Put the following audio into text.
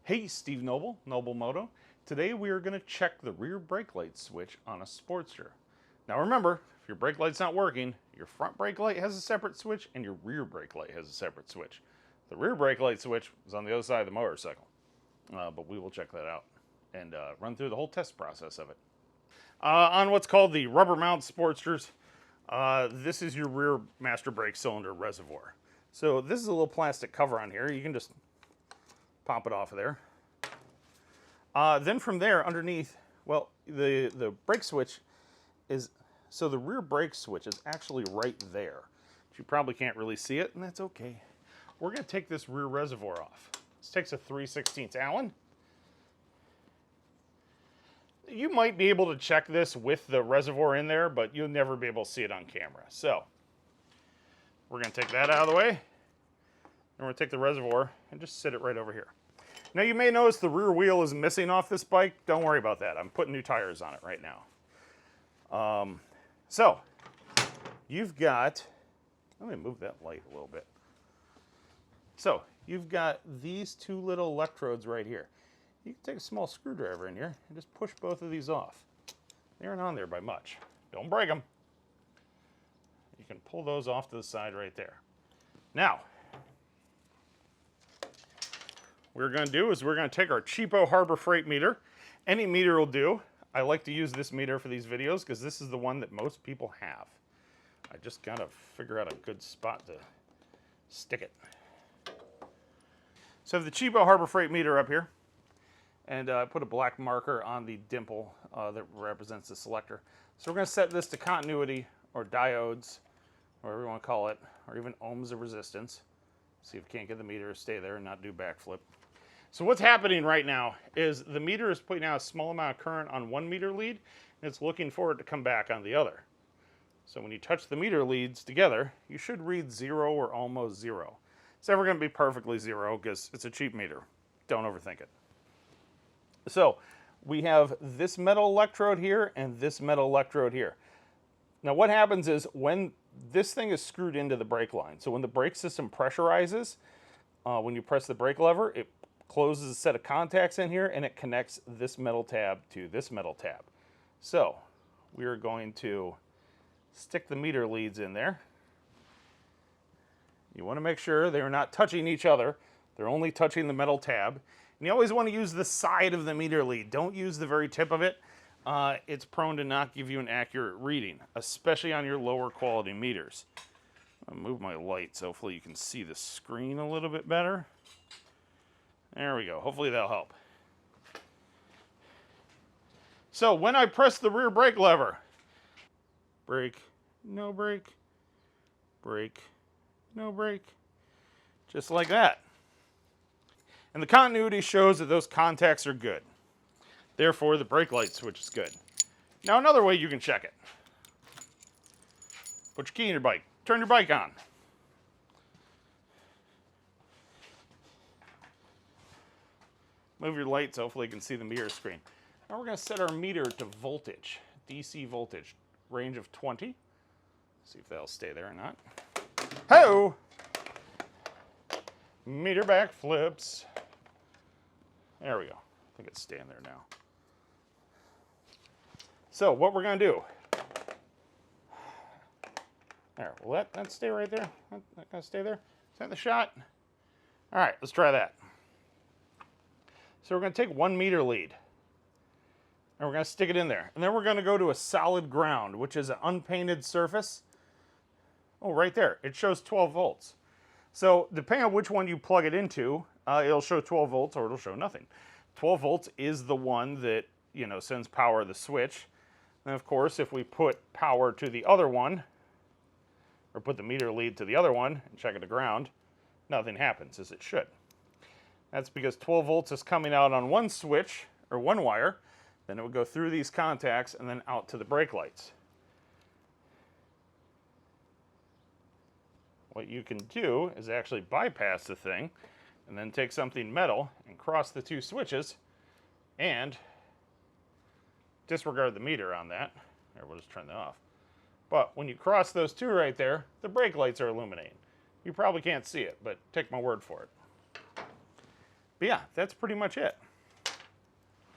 Hey, Steve Knoble, Knoble Moto. Today we are going to check the rear brake light switch on a Sportster. Now remember, if your brake light's not working, your front brake light has a separate switch and your rear brake light has a separate switch. The rear brake light switch is on the other side of the motorcycle, but we will check that out and run through the whole test process of it. On what's called the rubber mount Sportsters, this is your rear master brake cylinder reservoir. So this is a little plastic cover on here. You can just pop it off of there. Then from there, underneath, well, the brake switch is, so the rear brake switch is actually right there. But you probably can't really see it, and that's okay. We're going to take this rear reservoir off. This takes a 3/16 Allen. You might be able to check this with the reservoir in there, but you'll never be able to see it on camera. So we're going to take that out of the way, and we're going to take the reservoir and just sit it right over here. Now you may notice the rear wheel is missing off this bike. Don't worry about that. I'm putting new tires on it right now. So you've got, let me move that light a little bit. So you've got these two little electrodes right here. You can take a small screwdriver in here and just push both of these off. They aren't on there by much. Don't break them. You can pull those off to the side right there. Now, what we're going to do is we're going to take our cheapo Harbor Freight meter. Any meter will do. I like to use this meter for these videos because this is the one that most people have. I just got to figure out a good spot to stick it. So I have the cheapo Harbor Freight meter up here. And I put a black marker on the dimple that represents the selector. So we're going to set this to continuity or diodes, whatever you want to call it, or even ohms of resistance. See if we can't get the meter to stay there and not do backflip. So what's happening right now is the meter is putting out a small amount of current on one meter lead, and it's looking for it to come back on the other. So when you touch the meter leads together, you should read 0 or almost 0. It's never going to be perfectly 0 because it's a cheap meter. Don't overthink it. So we have this metal electrode here and this metal electrode here. Now what happens is when this thing is screwed into the brake line, so when the brake system pressurizes, when you press the brake lever, it closes a set of contacts in here and it connects this metal tab to this metal tab. So we are going to stick the meter leads in there. You want to make sure they're not touching each other. They're only touching the metal tab. And you always want to use the side of the meter lead. Don't use the very tip of it. It's prone to not give you an accurate reading, especially on your lower quality meters. I'll move my light so hopefully you can see the screen a little bit better. There we go. Hopefully that'll help. So when I press the rear brake lever, brake, no brake, brake, no brake, just like that. And the continuity shows that those contacts are good. Therefore, the brake light switch is good. Now, another way you can check it. Put your key in your bike. Turn your bike on. Move your light so hopefully you can see the meter screen. Now we're going to set our meter to voltage, DC voltage, range of 20. See if that'll stay there or not. Ho! Meter back flips. There we go. I think it's staying there now. So what we're going to do. There, will that stay right there? That going to stay there? Is that the shot? All right, let's try that. So we're going to take 1 meter lead. And we're going to stick it in there. And then we're going to go to a solid ground, which is an unpainted surface. Oh, right there. It shows 12 volts. So depending on which one you plug it into, it'll show 12 volts or it'll show nothing. 12 volts is the one that, sends power to the switch. And of course, if we put power to the other one, or put the meter lead to the other one and check it to ground, nothing happens as it should. That's because 12 volts is coming out on one switch, or one wire, then it would go through these contacts and then out to the brake lights. What you can do is actually bypass the thing and then take something metal and cross the two switches and disregard the meter on that. There, we'll just turn that off. But when you cross those two right there, the brake lights are illuminating. You probably can't see it, but take my word for it. But yeah, that's pretty much it.